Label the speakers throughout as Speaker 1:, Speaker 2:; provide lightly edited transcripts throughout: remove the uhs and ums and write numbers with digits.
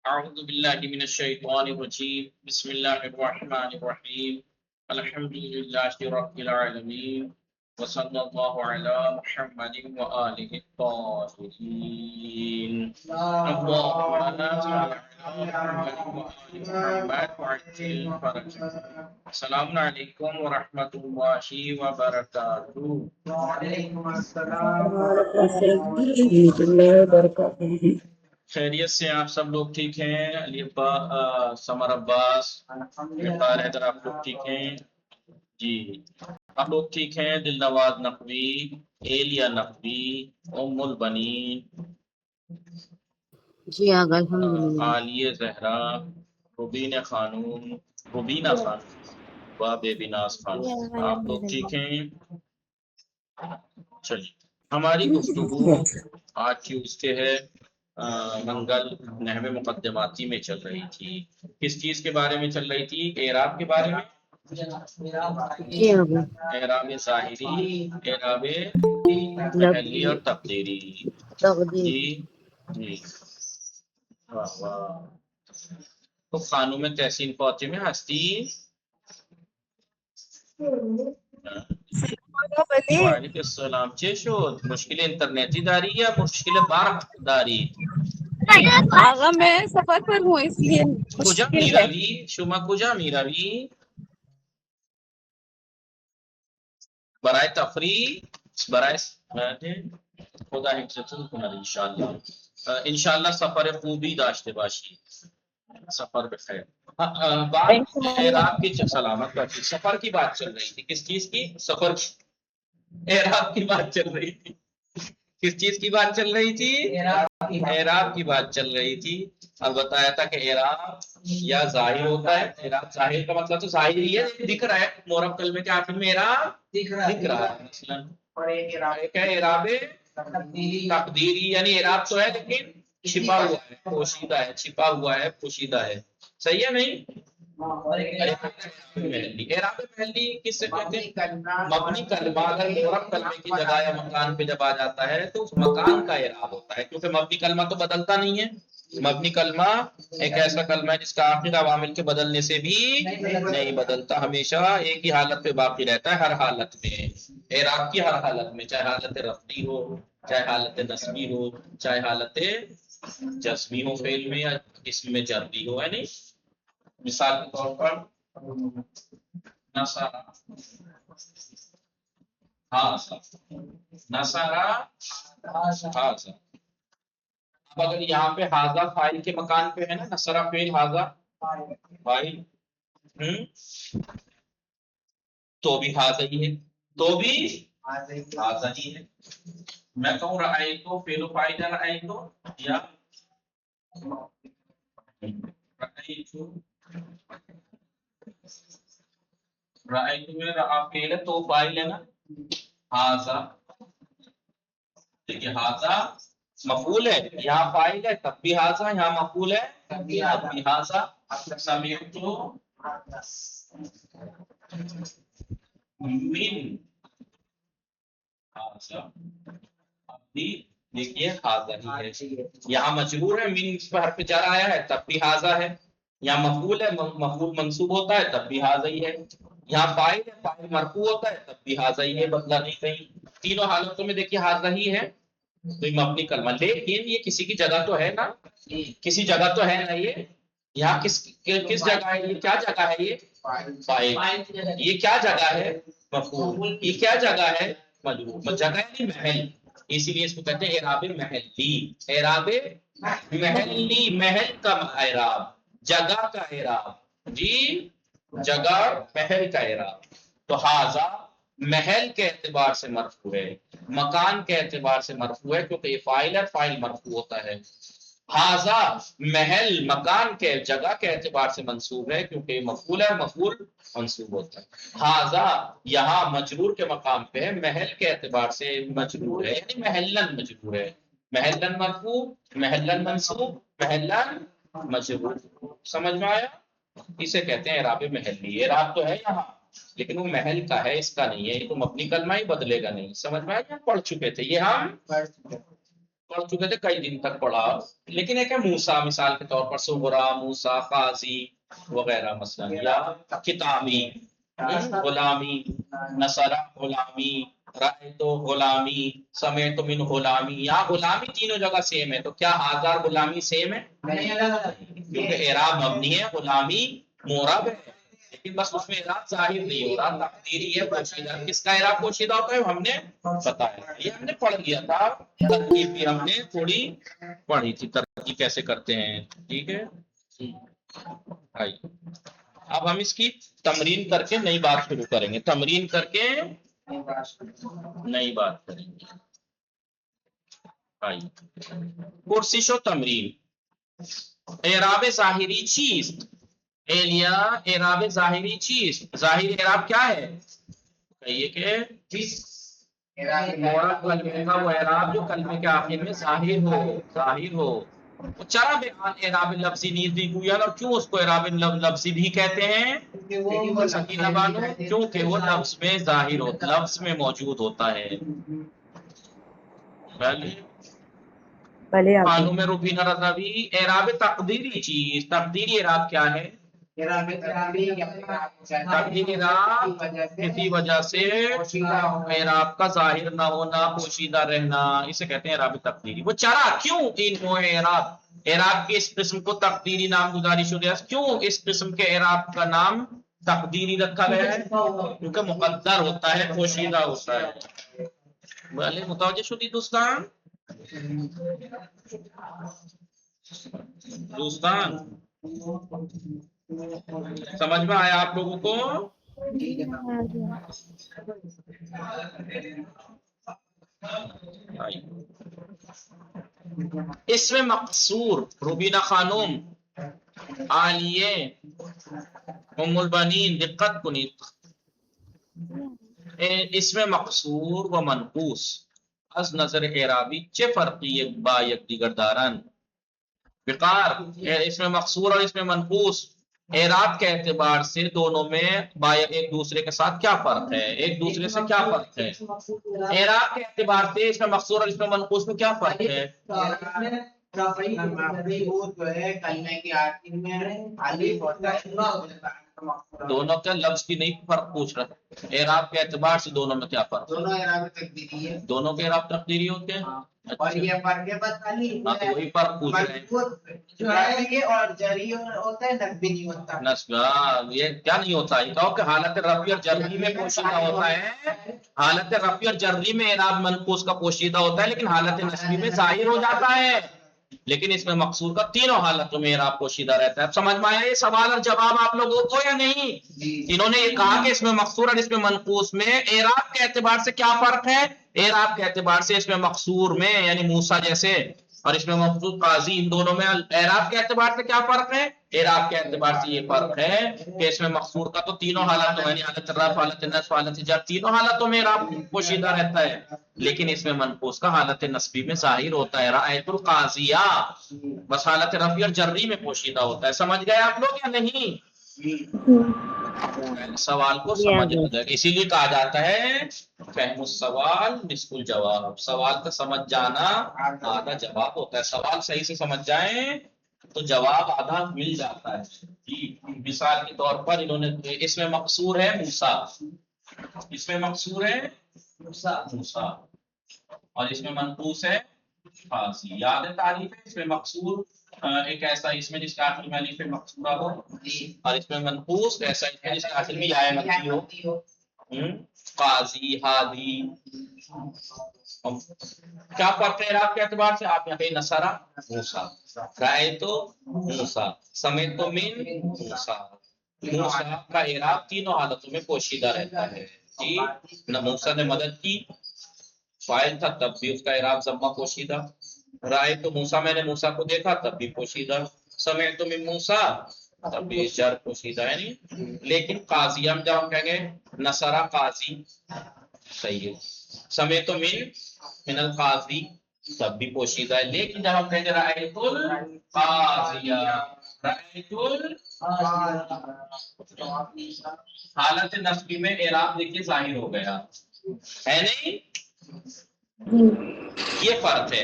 Speaker 1: اعوذ باللہ من الشیطان الرجیم بسم اللہ الرحمن الرحیم الحمد للہ رب العالمین وصلی اللہ علی محمد وآلہ الطاہرین اللہم صل علی محمد وآل محمد وعجل فرجهم۔ السلام علیکم ورحمۃ اللہ وبرکاتہ۔
Speaker 2: وعلیکم السلام
Speaker 3: وعلیکم
Speaker 2: ورحمۃ
Speaker 3: السلام ورحمۃ اللہ وبرکاتہ۔
Speaker 1: خیریت سے آپ سب لوگ ٹھیک ہیں؟ علی ابا، سمر عباس، اقبال حیدر، آپ لوگ ٹھیک ہیں؟ جی آپ لوگ ٹھیک ہیں؟ دل نواز نقوی، ایلیا نقوی، ام البنین،
Speaker 3: جی آگا الحمدللہ۔
Speaker 1: عالیہ زہرا، روبینہ خانوم، روبینہ خانوم و بیبی ناز خانوم، آپ لوگ ٹھیک ہیں؟ چلیے ہماری گفتگو آج ٹیوزڈے ہے، منگل، نحو مقدماتی میں چل رہی تھی۔ کس چیز کے بارے میں چل رہی تھی؟ اعراب کے بارے میں،
Speaker 3: جی آگا
Speaker 1: اعراب ظاہری، اعراب محلی اور تقدیری۔
Speaker 3: تقدیر۔
Speaker 1: جی جی، واہ واہ۔ تو خانوم تحسین فاطمہ ہستی، وعلیکم السلام۔ چه شد؟ مشکل انٹرنیٹی داری یا مشکل برق داری؟
Speaker 4: آغا میں سفر پر ہوں اس لیے
Speaker 1: کجا
Speaker 4: مشکل ہے۔
Speaker 1: میروی؟ شما کجا میروی؟ برای تفریح، برای خدا حفظتون کنه انشاءالله۔ انشاءالله سفر خوبی داشته باشید، سفر بخیر۔ بات اعراب کی سلامت باشی، سفر کی بات چل رہی تھی، کس چیز کی؟ سفر کی، اعراب کی بات چل رہی تھی۔ کس چیز کی بات چل رہی تھی؟ اعراب کی بات چل رہی تھی، اور بتایا تھا کہ اعراب یا ظاہر ہوتا ہے۔ اعراب ظاہر کا مطلب تو ظاہر ہی ہے، دکھ رہا ہے مورب کلمے کے آخر میں اعراب دکھ رہا ہے۔ مثلا ایک ہے اعراب تقدیری، یعنی اعراب تو ہے لیکن چھپا ہوا ہے، پوشیدہ ہے، چھپا ہوا ہے، پوشیدہ ہے، صحیح ہے نہیں؟ اعراب محلی کس سے کہتے ہیں؟ مبنی کلمہ اگر مورب کلمے کی جگہ یا مکان پہ جب آ جاتا ہے تو اس مکان کا اعراب ہوتا ہے، کیونکہ مبنی کلمہ تو بدلتا نہیں ہے۔ مبنی کلمہ ایک ایسا کلمہ ہے جس کا آخر عوامل کے بدلنے سے بھی نہیں بدلتا، ہمیشہ ایک ہی حالت پہ باقی رہتا ہے، ہر حالت میں، اعراب کی ہر حالت میں، چاہے حالت رفعی ہو، چاہے حالت نصبی ہو، چاہے حالت جزمی ہو، فعل میں یا اسم میں جرمی ہو، ہے نہیں؟ مثال کے طور پر نصارہ، نصارہ، حاضر۔ اب اگر یہاں پہ حاضہ فاعل کے مکان پہ ہے نا، نصرہ فعل، حاضہ فاعل، تو بھی حاضہ ہی ہے، تو بھی حاضہ ہی ہے۔ میں کہوں رأیتو فعل و فاعل ہے، رأیتو، یا رأیتو، رأیتو میں رأ فعل ہے تو فاعل ہے نا، حاضہ، دیکھیے حاضہ مفعول ہے، یہاں فاعل ہے تب بھی حاضہ، یہاں مفعول ہے تب بھی حاضہ۔ سمعتو من حاضہ، اب بھی دیکھیے حاضہ ہی ہے، یہاں مجرور ہے، من اس پر حرف جر آیا ہے تب بھی حاضہ ہے، یہاں مفعول ہے، مفعول منصوب ہوتا ہے تب بھی حاضہ ہی ہے، یہاں فاعل ہے، فاعل مرفوع ہوتا ہے تب بھی حاضہ ہی ہے، بدلا نہیں کہیں، تینوں حالتوں میں دیکھیے حاضہ ہی ہے، تو مبنی کلمہ، لیکن یہ کسی کی جگہ تو ہے نا، کسی جگہ تو ہے نا، یہ یہاں کس جگہ ہے؟ یہ کیا جگہ ہے؟ یہ فاعل، یہ کیا جگہ ہے؟ مفعول، یہ کیا جگہ ہے؟ مجرور، جگہ یعنی محل، اسی لیے اس کو کہتے ہیں اعراب محلی، اعراب محلی، محل کا اعراب، جگہ کا اعراب، جی جگہ محل کا اعراب۔ تو حاضہ محل کے اعتبار سے مرفوع ہے، مکان کے اعتبار سے مرفوع ہے کیونکہ یہ فاعل ہے، فاعل مرفوع ہوتا ہے۔ حاضہ محل مکان کے جگہ کے اعتبار سے منصوب ہے کیونکہ یہ مفعول ہے، مفعول منصوب ہوتا ہے۔ حاضہ یہاں مجرور کے مقام پہ ہے، محل کے اعتبار سے مجرور ہے، یعنی محلن مجرور ہے، محلن مرفوع، محلن منصوب، محلن مجرور، سمجھ میں آیا؟ اسے کہتے ہیں اعراب محلی۔ اعراب تو ہے یہاں لیکن وہ محل کا ہے، اس کا نہیں ہے، یہ تو مبنی کلمہ ہی بدلے گا نہیں، سمجھ میں آیا؟ پڑھ چکے تھے یہ ہم، پڑھ چکے تھے کئی دن تک پڑھا، لیکن ایک ہے موسیٰ مثال کے طور پر صغرا موسیٰ قاضی وغیرہ مثلا، یا کتابی غلامی نصرہ غلامی رأیت غلامی سمعت من غلامی، یا غلامی تینوں جگہ سیم ہے، تو کیا آزار غلامی سیم ہے؟ کیونکہ اعراب مبنی ہے، غلامی معرب ہے، لیکن بس اس میں اعراب ظاہر نہیں ہو رہا، تقدیری ہے پوشیدہ۔ کس کا اعراب پوشیدہ ہوتا ہے ہم نے بتایا، یہ ہم نے پڑھ لیا تھا، ترکیب بھی ہم نے تھوڑی پڑھی تھی، ترکیب کیسے کرتے ہیں، ٹھیک ہے۔ اب ہم اس کی تمرین کر کے نئی بات شروع کریں گے، تمرین کر کے نئی بات کریں گے۔ پرسش و تمرین، اعراب ظاہری چیست؟ ایلیا اعراب ظاہری چیست؟ ظاہری اعراب کیا ہے؟ کہیے کہ معرب کلمے کا وہ اعراب جو کلمے کے آخر میں ظاہر ہو۔ چرا بیان اعراب لفظی نیز بھی گویا، اور کیوں اس کو اعراب لفظی بھی کہتے ہیں؟ سکینہ بانو، کیونکہ وہ لفظ میں ظاہر ہوتا، لفظ میں موجود ہوتا ہے۔ بانو میں روبینہ رضوی، اعراب تقدیری چیز، تقدیری اعراب کیا ہے؟ تقدیری اعراب کسی وجہ سے اعراب کا ظاہر نہ ہونا، پوشیدہ رہنا، اسے کہتے ہیں اعراب تقدیری۔ وہ چرا کیوں ان کو اعراب کے اس قسم کو تقدیری نام گزاری شدہ ہے؟ کیوں اس قسم کے اعراب کا نام تقدیری رکھا گیا ہے؟ کیونکہ مقدر ہوتا ہے، پوشیدہ ہوتا ہے۔ بھلے متوجہ شدی دوستان؟ سمجھ میں آیا آپ لوگوں کو؟ اس میں مقصور، روبینہ خانم، عالیہ، ام البنین، دقت کنید، اس میں مقصور و منقوص از نظر اعرابی چه فرقی با یک دیگر دارن؟ وقار، اس میں مقصور اور اس میں منقوص اعراب کے اعتبار سے دونوں میں ایک دوسرے کے ساتھ کیا فرق ہے؟ ایک دوسرے سے کیا فرق ہے؟ اعراب کے اعتبار سے اس میں مقصور اور اس میں منقوص میں کیا فرق ہے؟ دونوں کا لفظ کی نہیں فرق پوچھ رہا، اعراب کے اعتبار سے دونوں میں کیا فرق؟ دونوں کے اعراب تقدیری ہوتے ہیں، اور یہ فرق ہے بس خالی وہی فرق پوچھ رہے ہیں جو ہے یہ، اور جری ہوتا ہے نسبی نہیں ہوتا۔ نسبی یہ کیا نہیں ہوتا؟ یہ کہو کہ حالت رفعی اور جری میں پوشیدہ ہوتا ہے، حالت رفعی اور جری میں اعراب منقوص کا پوشیدہ ہوتا ہے، لیکن حالت نسبی میں ظاہر ہو جاتا ہے، لیکن اس میں مقصور کا تینوں حالتوں میں اعراب پوشیدہ رہتا ہے۔ اب سمجھ میں آیا یہ سوال اور جواب آپ لوگوں کو یا نہیں؟ انہوں نے یہ کہا کہ اس میں مقصور اور اس میں منقوص میں اعراب کے اعتبار سے کیا فرق ہے؟ اعراب کے اعتبار سے اس میں مقصور میں یعنی موسیٰ جیسے اور اس میں مقصود قاضی، ان دونوں میں اعراب کے اعتبار سے کیا فرق ہے؟ اعراب کے اعتبار سے یہ فرق ہے کہ اس میں مقصور کا تو تینوں حالتوں یعنی حالت رفع، حالت نصب، حالت جر، تینوں حالتوں میں اعراب پوشیدہ رہتا ہے، لیکن اس میں منقوص کا حالت نصبی میں ظاہر ہوتا ہے، رأیت القاضیہ، بس حالت رفعی اور جری میں پوشیدہ ہوتا ہے۔ سمجھ گئے آپ لوگ یا نہیں؟ سوال کو سمجھ لیں، اسی لیے کہا جاتا ہے فہم السوال نصف الجواب، سوال کا سمجھ جانا آدھا جواب ہوتا ہے، سوال صحیح سے سمجھ جائیں تو جواب آدھا مل جاتا ہے۔ جی مثال کے طور پر انہوں نے اس میں مقصور ہے موسیٰ، اس میں مقصور ہے موسیٰ، اور اس میں منقوص ہے قاضی، یاد ہے تعریف ہے؟ اس میں مقصور ایک ایسا اس میں جس کے آخر میں الف مقصورہ ہو، اور اس میں منقوص ایسا اس میں جس کے آخر میں یا مقصور ہو، قاضی، ہادی۔ کیا فرق ہے اعراب کے اعتبار سے؟ آپ یہاں کہیں نصرہ موسیٰ، رأیت موسیٰ، سمعت من موسیٰ، موسیٰ کا اعراب تینوں حالتوں میں پوشیدہ رہتا ہے۔ جی موسیٰ نے مدد کی، فاعل تھا تب بھی اس کا اعراب ضمہ پوشیدہ، رائے تو موسیٰ میں نے موسیٰ کو دیکھا تب بھی پوشیدہ، سمعت من موسیٰ تب بھی جر پوشیدہ ہے نہیں، لیکن قاضی ہم جب ہم کہیں گے نصرہ قاضی صحیح ہے، سمعت من القاضی تب بھی پوشیدہ ہے، لیکن جب ہم کہیں گے رأیت القاضیہ، رأیت حالت نصبی میں اعراب دیکھیے ظاہر ہو گیا ہے نہیں؟ یہ فرق ہے،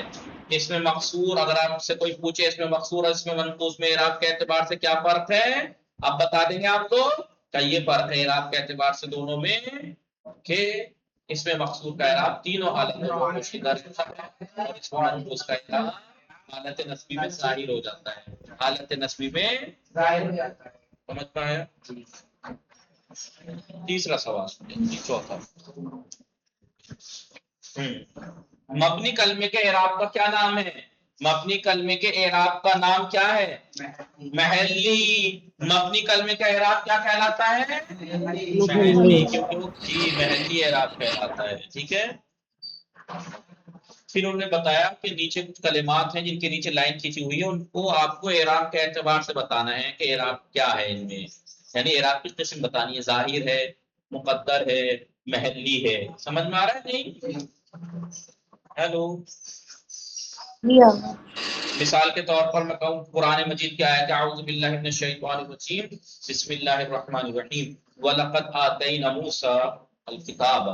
Speaker 1: اس میں مقصور، اگر آپ سے کوئی پوچھے اس میں مقصور اور اس میں منقوص میں اعراب کے اعتبار سے کیا فرق ہے، اب بتا دیں گے آپ کو کہ یہ فرق ہے اعراب کے اعتبار سے دونوں میں، کہ اس میں مقصور کا اعراب تینوں حالت میں جو پوشیدہ رہتا ہے، اور اس میں منقوص کا اعراب حالت نصبی میں ظاہر ہو جاتا ہے، حالت نصبی میں
Speaker 2: ظاہر ہو جاتا ہے.
Speaker 1: سمجھ پایا؟ تیسرا سوال، چوتھا، مبنی کلمے کے اعراب کا کیا نام ہے؟ مبنی کلمے کے اعراب کا نام کیا ہے؟ محلی. مبنی کلمے کا اعراب کیا کہلاتا ہے؟ محلی، کیونکہ وہ محلی اعراب کہلاتا ہے. ٹھیک ہے. پھر انہوں نے بتایا کہ نیچے کچھ کلمات ہیں جن کے نیچے لائن کھینچی ہوئی ہے، ان کو آپ کو اعراب کے اعتبار سے بتانا ہے کہ اعراب کیا ہے ان میں، یعنی اعراب کس قسم بتانی ہے، ظاہر ہے، مقدر ہے، محلی ہے. سمجھ میں آ رہا ہے نہیں؟ ہیلو. مثال کے طور پر میں کہوں قرآن مجید کی آیت اعوذ باللہ من الشیطان الرجیم بسم اللہ الرحمن الرحیم وَلَقَدْ آتَيْنَا مُوسَىٰ الْكِتَابَ.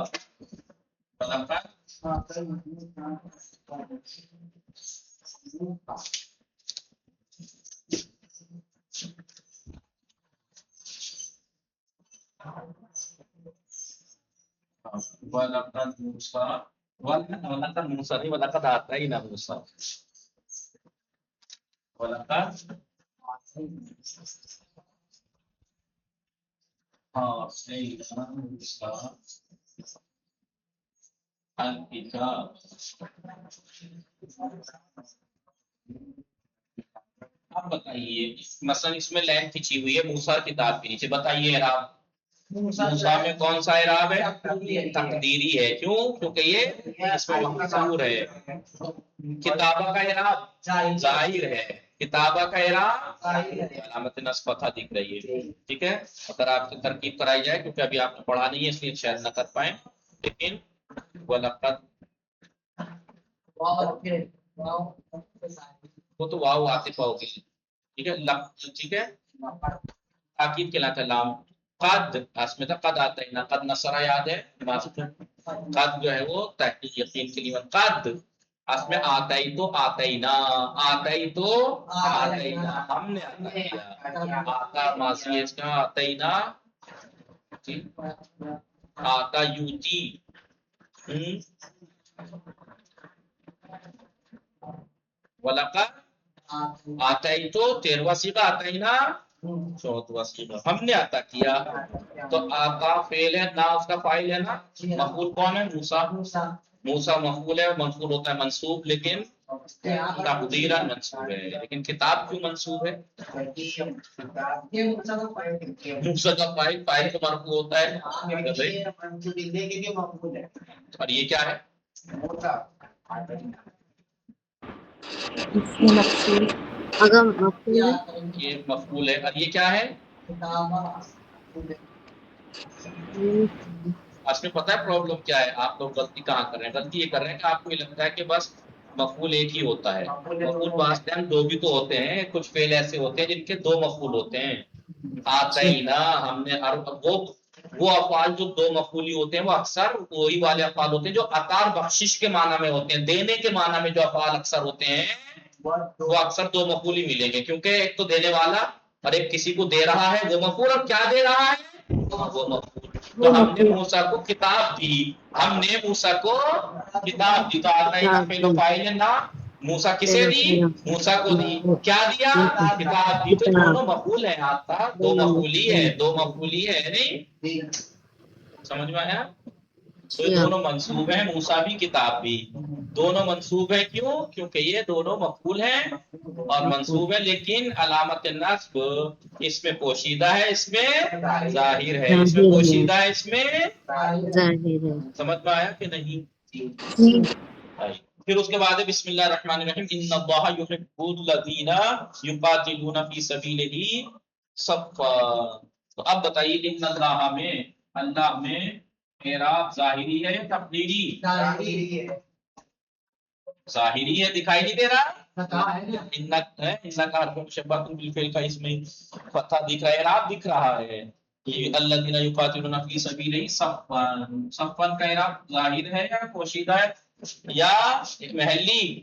Speaker 1: وَلَقَدْ مُوسَىٰ نہیں، وَلَقَدْ آتَيْنَا مُوسَىٰ، وَلَقَدْ آتَيْنَا مُوسَىٰ الْكِتَابَ. اب بتائیے مثلا اس میں لائن کھینچی ہوئی ہے موسیٰ کتاب کے نیچے، بتائیے اعراب موسیٰ میں کون سا اعراب ہے؟ تقدیری ہے. کیوں؟ کیونکہ یہ اس میں مقصور ہے. کتابہ کا اعراب ظاہر ہے، کتابہ کا اعراب علامت نصب فتحہ دکھ رہی ہے. ٹھیک ہے. اگر آپ سے ترکیب کرائی جائے، کیونکہ ابھی آپ نے پڑھا نہیں ہے اس لیے شاید نہ کر پائیں، لیکن وَلَقَدْ وہ تو واو عاطفہ ہوگی. ٹھیک ہے. ٹھیک ہے. تاکید کہلاتا ہے لام. قد اس میں تھا قد آتا ہے نا، قد نصرہ یاد ہے، قد جو ہے وہ تحقیق یقین کے لیے، قد اس میں آتائی تو آتائینا، آتائی تو آتائینا، ہم نے عطا کیا. آتا ماضی ہے اس کا، آتائینا آتا یوتی. وَلَقَدْ آتائی تو 13واں صیغہ، آتائینا 14واں صیغہ، ہم نے عطا کیا. تو آتا فعل ہے نا، اس کا فاعل ہے نا، مفعول کون ہے؟ موسیٰ. موسیٰ مفعول ہے، مفعول ہوتا ہے منصوب، لیکن تقدیرا منصوب ہے. لیکن کتاب کیوں منصوب ہے؟ موسیٰ کا فاعل، فاعل کا مرفوع ہوتا ہے. اور یہ کیا ہے؟
Speaker 3: اگر مفعول ہے،
Speaker 1: یہ مفعول ہے. اور یہ کیا ہے؟ اس میں پتہ ہے پرابلم کیا ہے؟ آپ لوگ غلطی کہاں کر رہے ہیں؟ غلطی یہ کر رہے ہیں کہ آپ کو یہ لگتا ہے کہ بس مفعول ایک ہی ہوتا ہے. مفعول بعض ٹائم دو بھی تو ہوتے ہیں. کچھ فعل ایسے ہوتے ہیں جن کے دو مفعول ہوتے ہیں. آتینا ہم نے، وہ افعال جو دو مفعولی ہوتے ہیں وہ اکثر وہی والے افعال ہوتے ہیں جو عطا بخشش کے معنی میں ہوتے ہیں. دینے کے معنی میں جو افعال اکثر ہوتے ہیں وہ اکثر دو مفعولی ملیں گے، کیونکہ ایک تو دینے والا اور ایک کسی کو دے رہا ہے وہ مفعول، اور کیا دے رہا ہے وہ مفعول. تو ہم نے موسیٰ کو کتاب دی، ہم نے موسیٰ کو کتاب دی. تو آتینا فعل و فاعل ہے نا، موسیٰ کسے دی؟ موسیٰ کو دی. کیا دیا؟ کتاب دی. تو دونوں مفعول ہیں. آتا دو مفعولی ہے، دو مفعولی ہے نہیں؟ سمجھ میں آیا؟ تو یہ دونوں منصوب ہیں، موسیٰ بھی کتاب بھی دونوں منصوب ہیں. کیوں؟ کیونکہ یہ دونوں مفعول ہیں اور منصوب ہیں، لیکن علامت نصب اس میں پوشیدہ ہے، اس میں ظاہر ہے. اس میں پوشیدہ ہے، اس میں
Speaker 3: ظاہر ہے.
Speaker 1: سمجھ میں آیا کہ نہیں؟ پھر اس کے بعد بسم اللہ الرحمن الرحیم ان اللہ یحب الذین یقاتلون فی سبیلہ صفا. تو اب بتائیے ان اللہ میں، اللہ میں اعراب ظاہری ہے یا تقدیری؟ ظاہری ہے. دکھائی نہیں دے رہا؟ ان کا حرف مشبہ بالفعل کا اس میں فتحہ دکھ رہا ہے، اعراب دکھ رہا ہے. الذین یقاتلون فی سبیلہ صفا، صفا کا اعراب ظاہر ہے یا پوشیدہ ہے یا محلی؟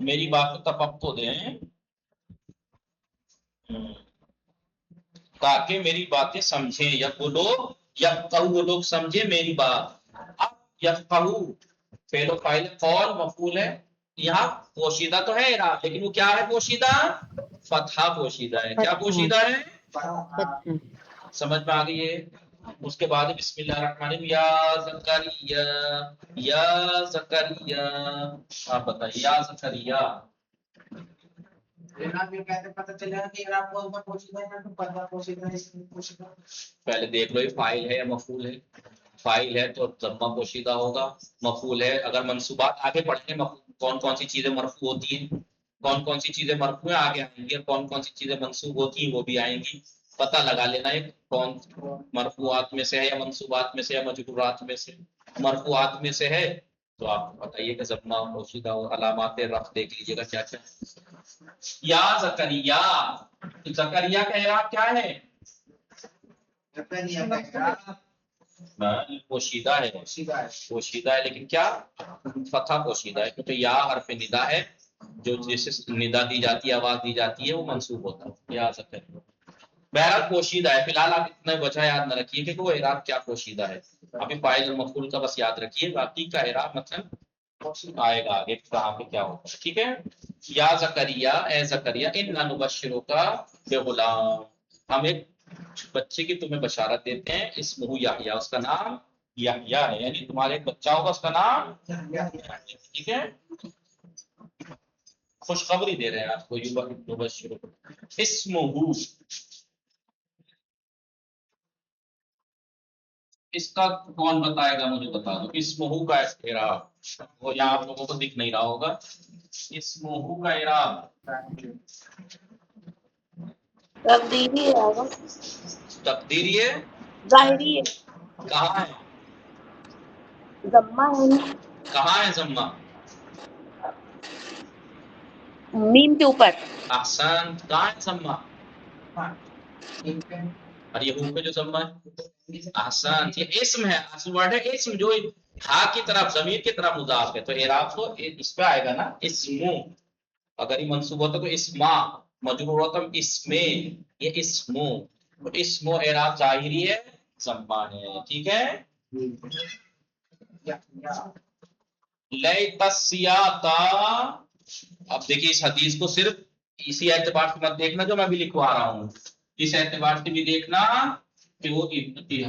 Speaker 1: میری بات کو تفقع دیں تاکہ میری باتیں سمجھیں، وہ لوگ سمجھے میری بات۔ اب یفقہو فعل و فاعل قول مفعول ہے، یہاں پوشیدہ تو ہے اعراب، لیکن وہ کیا ہے پوشیدہ؟ فتحہ پوشیدہ ہے۔ کیا پوشیدہ ہے؟
Speaker 3: فتح
Speaker 1: سمجھ میں آ گئی ہے؟ اس کے بعد بسم اللہ الرحمن الرحیم، یا زکریا، یا زکریا، آپ بتائیے یا زکریا۔
Speaker 2: اعراب یہ کہتے پتہ چلے گا کہ اعراب کون سا پوشیدہ ہے تو پتہ پوشیدہ ہے، اسم پوشیدہ ہے۔
Speaker 1: پہلے دیکھ لو یہ فاعل ہے یا مفعول ہے۔ فاعل ہے تو ضمہ پوشیدہ ہوگا، مفعول ہے اگر منصوبات آگے پڑھیں گے کون کون سی چیزیں مرفوع ہوتی ہیں، کون کون سی چیزیں مرفوع ہیں آگے آئیں گی، اور کون کون سی چیزیں منصوب ہوتی ہیں وہ بھی آئیں گی۔ پتہ لگا لینا ہے کون مرفوعات میں سے ہے یا منصوبات میں سے یا مجرورات میں سے۔ مرفوعات میں سے ہے تو آپ بتائیے کہ ضمہ پوشیدہ اور علامات رفع دیکھ لیجیے گا کیا کیا۔ یا زکریا، زکریا کا اعراب کیا ہے؟
Speaker 2: زکریا کا اعراب
Speaker 1: پوشیدہ ہے،
Speaker 2: پوشیدہ ہے۔
Speaker 1: پوشیدہ ہے لیکن کیا؟ فتح پوشیدہ ہے، کیونکہ یا حرف ندا ہے، جو جیسے ندا دی جاتی ہے آواز دی جاتی ہے وہ منصوب ہوتا ہے۔ یا زکریا بہرحال پوشیدہ ہے۔ فی الحال آپ اتنا وجہ یاد نہ رکھیے کہ وہ اعراب کیا پوشیدہ ہے، ابھی فاعل اور مفعول کا بس یاد رکھیے، باقی کا اعراب مطلب آئے گا آگے کہاں پہ کیا ہوگا، ٹھیک ہے۔ یا زکریا، اے زکریا، انا نبشرک بغلام، ہم ایک بچے کی تمہیں بشارت دیتے ہیں، اسمہ یحییٰ، اس کا نام یحییٰ ہے، یعنی تمہارے ایک بچہ ہوگا اس کا نام ٹھیک ہے، خوشخبری دے رہے ہیں آپ کو، یبشرک اسمہ، اس کا کون بتائے گا مجھے بتا دو، اسمہ کا اعراب، وہ یہاں آپ لوگوں کو دکھ نہیں رہا ہوگا، اسمہ کا اعراب
Speaker 4: تقدیری ہے آگا،
Speaker 1: تقدیری ہے،
Speaker 4: ظاہری ہے،
Speaker 1: کہاں ہے؟
Speaker 4: ضمہ ہے
Speaker 1: کہاں ہے ضمہ؟
Speaker 4: میم کے اوپر،
Speaker 1: احسن، کہاں ہے ضمہ؟ اور یہ ہو پہ جو ضمہ ہے احسن، یہ اسم ہے، اصل ورڈ ہے اسم، جو ہا کی طرف ضمیر کی طرف مضاف ہے، تو اعراب تو اس پہ آئے گا نا، اسمو، اگر یہ منصوب ہوتا تو اسما، مجرور ہوتا اسمے، یہ اسمو، تو اسمو اعراب ظاہری ہے، ضمہ ہے، ٹھیک ہے۔ لیت السیاطہ، اب دیکھیے اس حدیث کو صرف اسی اعتبار سے مت دیکھنا جو میں بھی لکھوا رہا ہوں، اس اعتبار سے بھی دیکھنا کہ وہ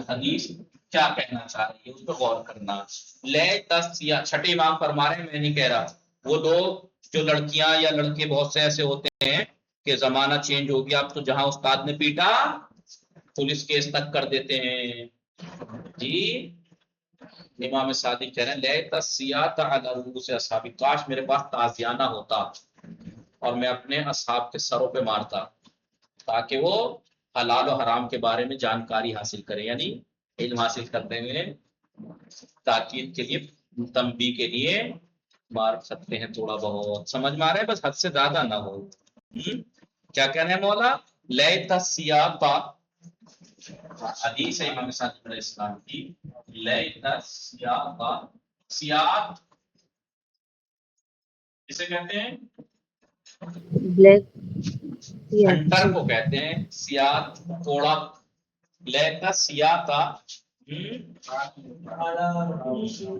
Speaker 1: حدیث کیا کہنا چاہ رہی ہے، اس پہ غور کرنا۔ لیت السیاطہ، چھٹے امام فرما رہے ہیں، میں نہیں کہہ رہا، وہ لوگ جو لڑکیاں یا لڑکے بہت سے ایسے ہوتے ہیں کہ زمانہ چینج ہو گیا، اب تو جہاں استاد نے پیٹا پولیس کیس تک کر دیتے ہیں جی۔ امام صادق کہہ رہے ہیں لیت السیاطہ علی رؤوس اصحابی، کاش میرے پاس تازیانہ ہوتا اور میں اپنے اصحاب کے سروں پہ مارتا تاکہ وہ حلال و حرام کے بارے میں جانکاری حاصل کرے، یعنی علم حاصل کرتے ہوئے تاکید کے لیے، تنبیہ کے لیے مار سکتے ہیں تھوڑا بہت، سمجھ میں آ رہا ہے، بس حد سے زیادہ نہ ہو۔ کیا کہنے ہیں مولا؟ لیت السیاطہ، حدیث ہے امام صادق علیہ السلام کی، لیت السیاطہ، سیاط کسے کہتے ہیں؟
Speaker 3: بلیک
Speaker 1: ہنٹر کو کہتے ہیں، سیاط کوڑا، لیت السیاطہ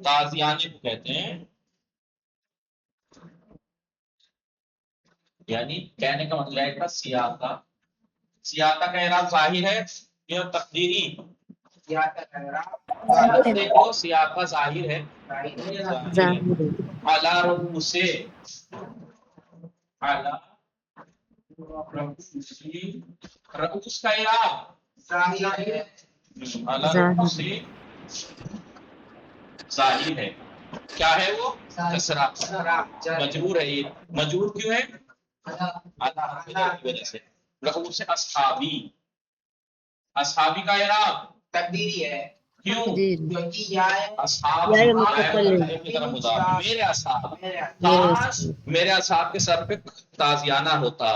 Speaker 1: تازیانے کو کہتے ہیں، یعنی کہنے کا مطلب ہے کہ سیاطہ، سیاطہ کا اعراب ظاہر ہے یا تقدیری؟ دیکھو سیاطہ ظاہر ہے،
Speaker 3: ظاہر ہے،
Speaker 1: علی رؤوس، علی رؤوس کا اعراب علی رؤوس ظاہر ہے، کیا ہے وہ؟ کسرہ، مجرور ہے، یہ مجرور کیوں ہے؟ اللہ کی وجہ سے۔ رؤوس اصحابی، اصحابی کا اعراب
Speaker 2: تقدیری ہے،
Speaker 1: کیوں؟
Speaker 2: کیونکہ یا
Speaker 1: اصحاب
Speaker 3: یا
Speaker 1: متکلم
Speaker 3: متکلم،
Speaker 1: کی طرف مضاف، میرے اصحاب،
Speaker 3: میرے
Speaker 1: کاش میرے اصحاب کے سر پہ تازیانہ ہوتا،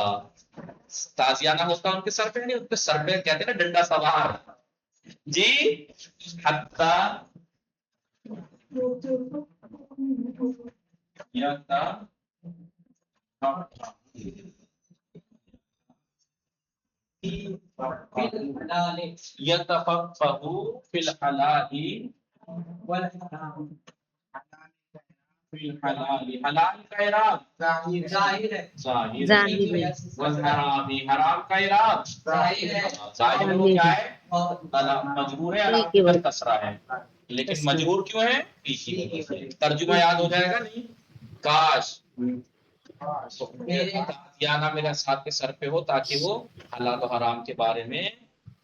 Speaker 1: تازیانہ ہوتا ان کے سر پہ، نہیں ان کے سر پہ کہتے ہیں نا ڈنڈا سوار جی، حتی یتفقہ فی الحلال
Speaker 2: والحرام
Speaker 1: فی الحلال، حلال کا اعراب
Speaker 2: ظاہر ہے
Speaker 1: ظاہر
Speaker 3: ظاہر ہے،
Speaker 1: والحرام، حرام کا اعراب
Speaker 2: ظاہر ہے
Speaker 1: ظاہر وہ کیا ہے مجرور ہے،
Speaker 3: ٹھیک ہے
Speaker 1: علامت کسرہ ہے، لیکن مجرور کیوں ہے؟ فی کی وجہ سے۔ ترجمہ یاد ہو جائے گا نہیں؟ کاش یا نہ میرا ساتھ کے سر پہ ہو تاکہ وہ حلال و حرام کے بارے میں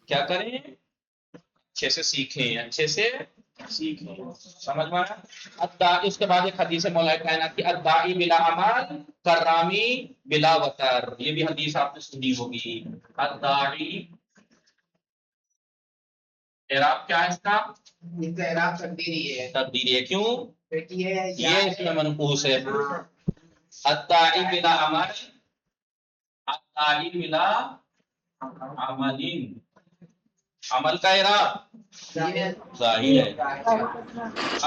Speaker 1: کیا کریں، اچھے سے سیکھیں، اچھے سے سیکھیں۔ سمجھ میں آیا؟ اس کے بعد ایک حدیث مولا کائنات کی الداعی بلا عمل کرامی بلا وتر، یہ بھی حدیث آپ نے سنی ہوگی۔ الداعی اعراب کیا ہے اس کا؟
Speaker 2: اس کا اعراب تقدیری ہے
Speaker 1: تقدیری ہے، کیوں؟
Speaker 2: یہ
Speaker 1: یہ اس میں منقوص ہے۔ الداعی بلا عمل، الداعی بلا عمل، عمل کا اعراب ظاہر ہے۔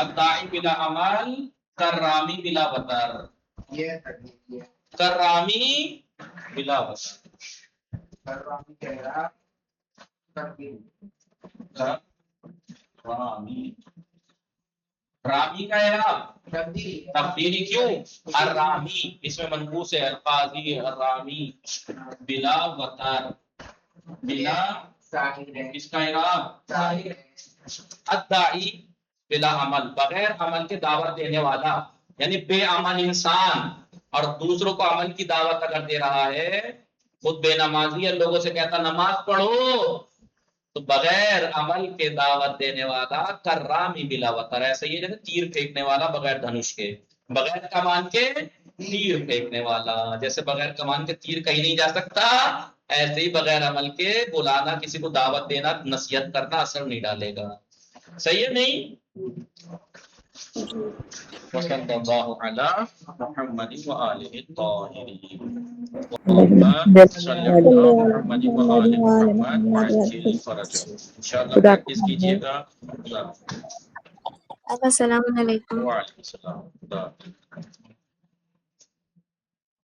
Speaker 1: الداعی بلا عمل کرامی بلا وتر،
Speaker 2: یہ تقدیری ہے
Speaker 1: کرامی بلا وتر،
Speaker 2: کرامی کا اعراب تقدیری
Speaker 1: رامی، رامی کا اعراب
Speaker 2: تقدیری
Speaker 1: تقدیری، کیوں؟ الرامی اس میں منقوص ہے، القاضی الرامی بلا وتر، بلا
Speaker 2: ظاہر ہے
Speaker 1: اس کا اعراب
Speaker 2: ظاہر ہے
Speaker 1: الداعی بلا عمل، بغیر عمل کے دعوت دینے والا، یعنی بے عمل انسان اور دوسروں کو عمل کی دعوت اگر دے رہا ہے، خود بے نمازی ہے، لوگوں سے کہتا نماز پڑھو، تو بغیر عمل کے دعوت دینے والا کرامی بلا وتر، ایسا ہی ہے جیسے تیر پھینکنے والا بغیر دھنش کے، بغیر کمان کے تیر پھینکنے والا، جیسے بغیر کمان کے تیر کہیں نہیں جا سکتا، ایسے ہی بغیر عمل کے بلانا، کسی کو دعوت دینا، نصیحت کرنا اثر نہیں ڈالے گا۔ صحیح ہے نہیں؟ وصلی اللہ علی محمد وآلہ الطاہرین، صلی اللہ محمد وآلہ محمد وعجل فرجہ۔ انشاءاللہ پریکٹس کیجئے گا۔
Speaker 4: السلام علیکم۔
Speaker 1: وعلیکم السلام۔